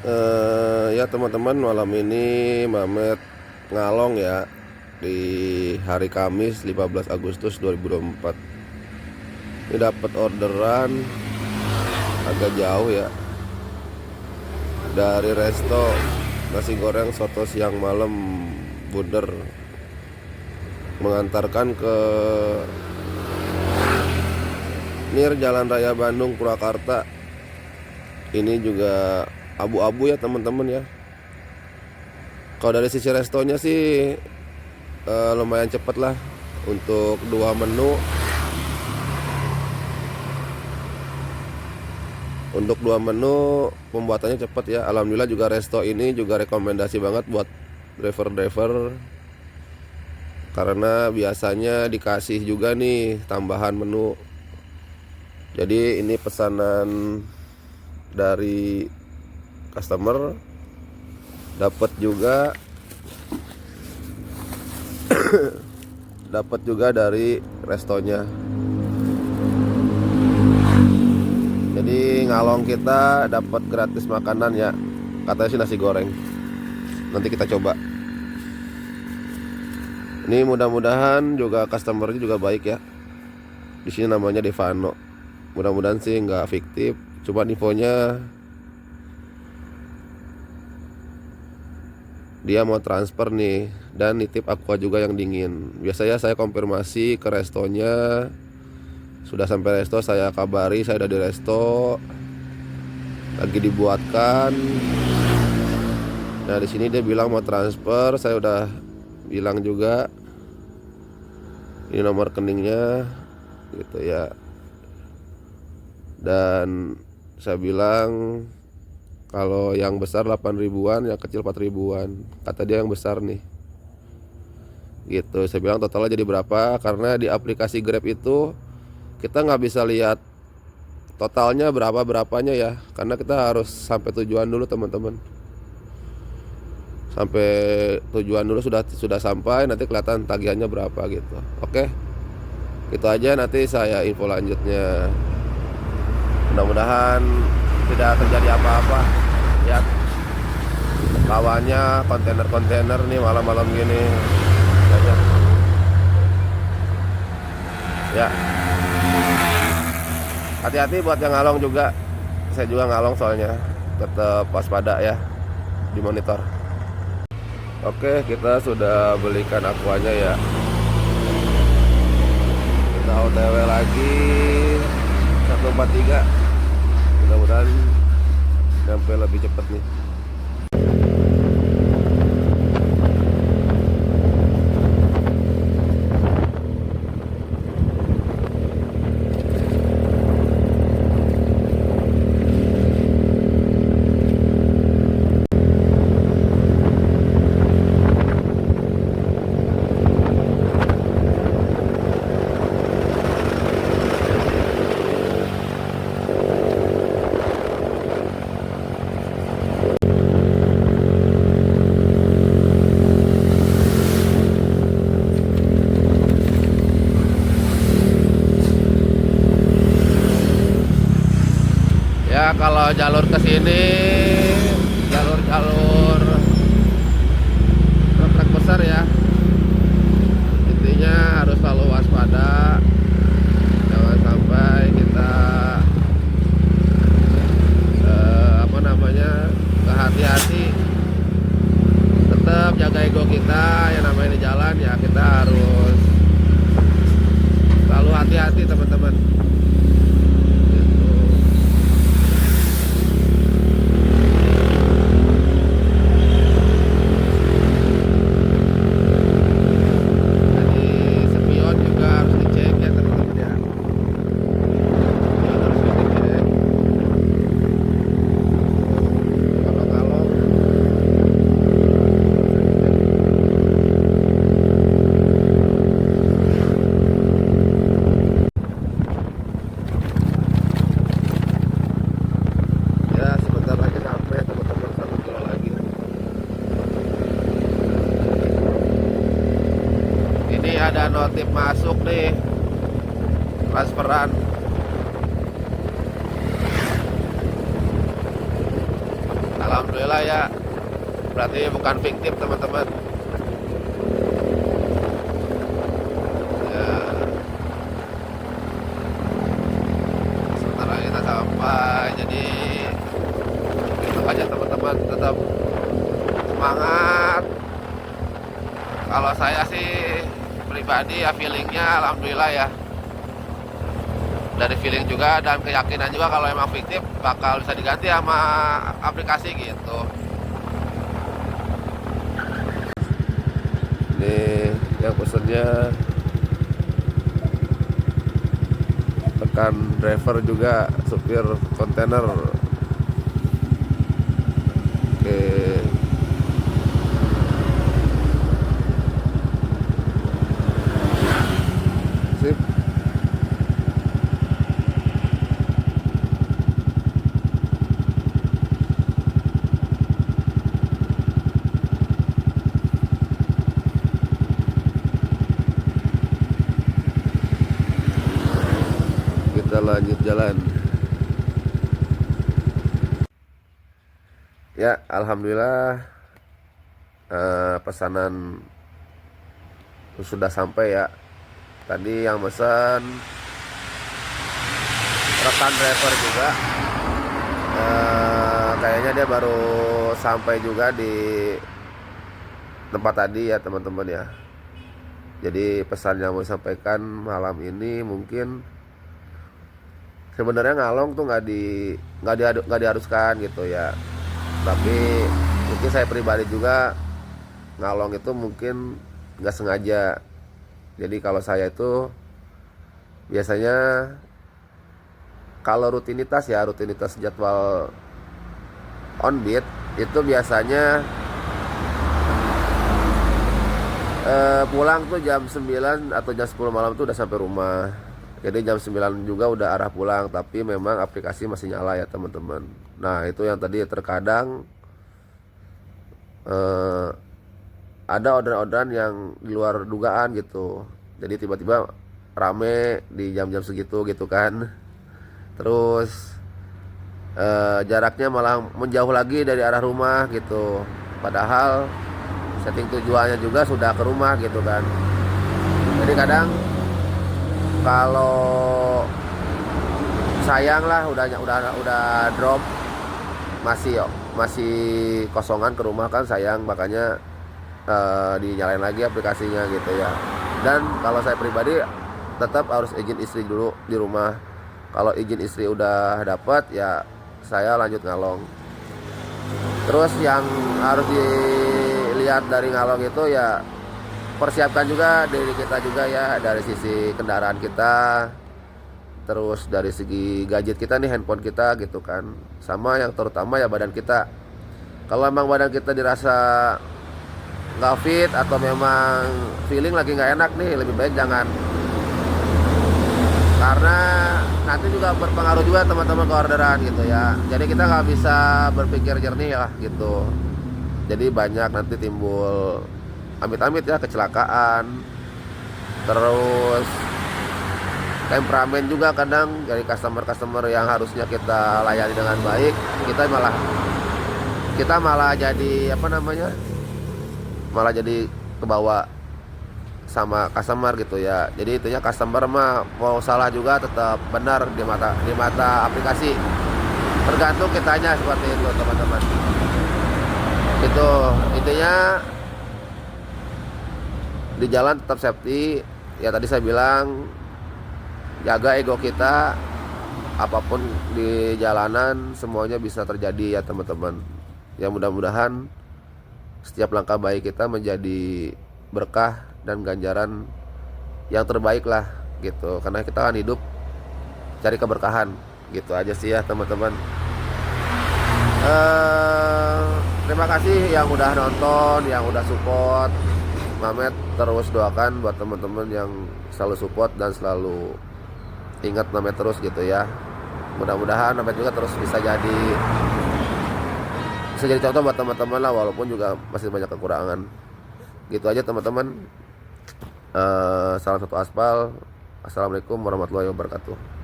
Ya teman-teman, malam ini Mamet ngalong ya di hari Kamis 15 Agustus 2024. Ini dapat orderan agak jauh ya, dari resto nasi goreng soto siang malam Bunder, mengantarkan ke Nir Jalan Raya Bandung Purwakarta. Ini juga abu-abu ya teman-teman ya. Kalau dari sisi restonya sih lumayan cepet lah untuk dua menu. Untuk dua menu pembuatannya cepet ya. Alhamdulillah juga resto ini juga rekomendasi banget buat driver-driver, karena biasanya dikasih juga nih tambahan menu. Jadi ini pesanan dari customer, dapat juga dapat juga dari restonya. Jadi ngalong kita dapat gratis makanan ya, katanya sih nasi goreng. Nanti kita coba. Ini mudah-mudahan juga customernya juga baik ya. Di sini namanya Devano. Mudah-mudahan sih nggak fiktif. Coba infonya dia mau transfer nih dan nitip aqua juga yang dingin. Biasanya saya konfirmasi ke restonya. Sudah sampai resto saya kabari, saya udah di resto, lagi dibuatkan. Nah di sini dia bilang mau transfer, saya udah bilang juga ini nomor rekeningnya gitu ya. Dan saya bilang kalau yang besar 8 ribuan, yang kecil 4 ribuan. Kata dia yang besar nih. Gitu, saya bilang totalnya jadi berapa, karena di aplikasi Grab itu kita nggak bisa lihat totalnya berapanya ya, karena kita harus sampai tujuan dulu teman-teman. Sampai tujuan dulu, sudah sampai nanti kelihatan tagihannya berapa gitu. Oke, itu aja, nanti saya info lanjutnya. Mudah-mudahan tidak terjadi apa-apa ya. Lawannya kontainer nih malam-malam gini banyak ya. Hati-hati buat yang ngalong juga. Saya juga ngalong soalnya. Tetap waspada ya di monitor. Oke, kita sudah belikan aquanya ya. Kita OTW lagi 143. Mudah-mudahan sampai lebih cepat nih. Ya kalau jalur ke sini jalur truk besar ya. Intinya harus selalu waspada. Jangan sampai kita kehati-hati. Tetap jaga ego kita, yang namanya di jalan ya kita harus selalu hati-hati teman-teman. Ada notif masuk nih, transferan. alhamdulillah ya, berarti bukan fiktif teman-teman ya. Sementara kita sampai, jadi makanya teman-teman tetap semangat. Kalau saya sih pribadi ya feelingnya alhamdulillah ya, dari feeling juga dan keyakinan juga kalau emang fiktif bakal bisa diganti sama aplikasi gitu. Nih yang pesennya rekan driver juga supir kontainer. Oke, sip. Kita lanjut jalan. Ya, alhamdulillah pesanan sudah sampai ya. Tadi yang pesan rekan driver juga, kayaknya dia baru sampai juga di tempat tadi ya teman-teman ya. Jadi pesan yang mau sampaikan malam ini mungkin sebenarnya ngalong tuh nggak diharuskan gitu ya, tapi mungkin saya pribadi juga ngalong itu mungkin nggak sengaja. Jadi kalau saya itu biasanya kalau rutinitas jadwal on beat itu biasanya pulang tuh jam 9 atau jam 10 malam tuh udah sampai rumah. Jadi jam 9 juga udah arah pulang, tapi memang aplikasi masih nyala ya teman-teman. Nah itu yang tadi terkadang ada orderan-orderan yang di luar dugaan gitu. Jadi tiba-tiba rame di jam-jam segitu gitu kan. Terus jaraknya malah menjauh lagi dari arah rumah gitu. Padahal setting tujuannya juga sudah ke rumah gitu kan. Jadi kadang kalau sayang lah udah drop masih kosongan ke rumah kan sayang, makanya dinyalain lagi aplikasinya gitu ya. Dan kalau saya pribadi tetap harus izin istri dulu di rumah. Kalau izin istri udah dapat ya saya lanjut ngalong. Terus yang harus dilihat dari ngalong itu ya persiapkan juga diri kita juga ya, dari sisi kendaraan kita, terus dari segi gadget kita nih, handphone kita gitu kan, sama yang terutama ya badan kita. Kalau memang badan kita dirasa nggak fit atau memang feeling lagi nggak enak nih, lebih baik jangan, karena nanti juga berpengaruh juga teman-teman ke orderan gitu ya. Jadi kita nggak bisa berpikir jernih lah gitu. Jadi banyak nanti timbul amit-amit ya kecelakaan, terus temperamen juga kadang dari customer yang harusnya kita layani dengan baik, kita malah jadi malah jadi kebawa sama customer gitu ya. Jadi intinya customer mah mau salah juga tetap benar di mata aplikasi, tergantung kitanya seperti itu teman-teman. Itu intinya, di jalan tetap safety ya. Tadi saya bilang jaga ego kita, apapun di jalanan semuanya bisa terjadi ya teman-teman. Ya mudah-mudahan setiap langkah baik kita menjadi berkah dan ganjaran yang terbaik lah gitu, karena kita kan hidup cari keberkahan gitu aja sih ya teman-teman. Terima kasih yang udah nonton, yang udah support Mamet. Terus doakan buat teman-teman yang selalu support dan selalu ingat Mamet terus gitu ya. Mudah-mudahan Mamet juga terus bisa jadi contoh buat teman-teman lah, walaupun juga masih banyak kekurangan. Gitu aja teman-teman. Salam satu aspal. Assalamualaikum warahmatullahi wabarakatuh.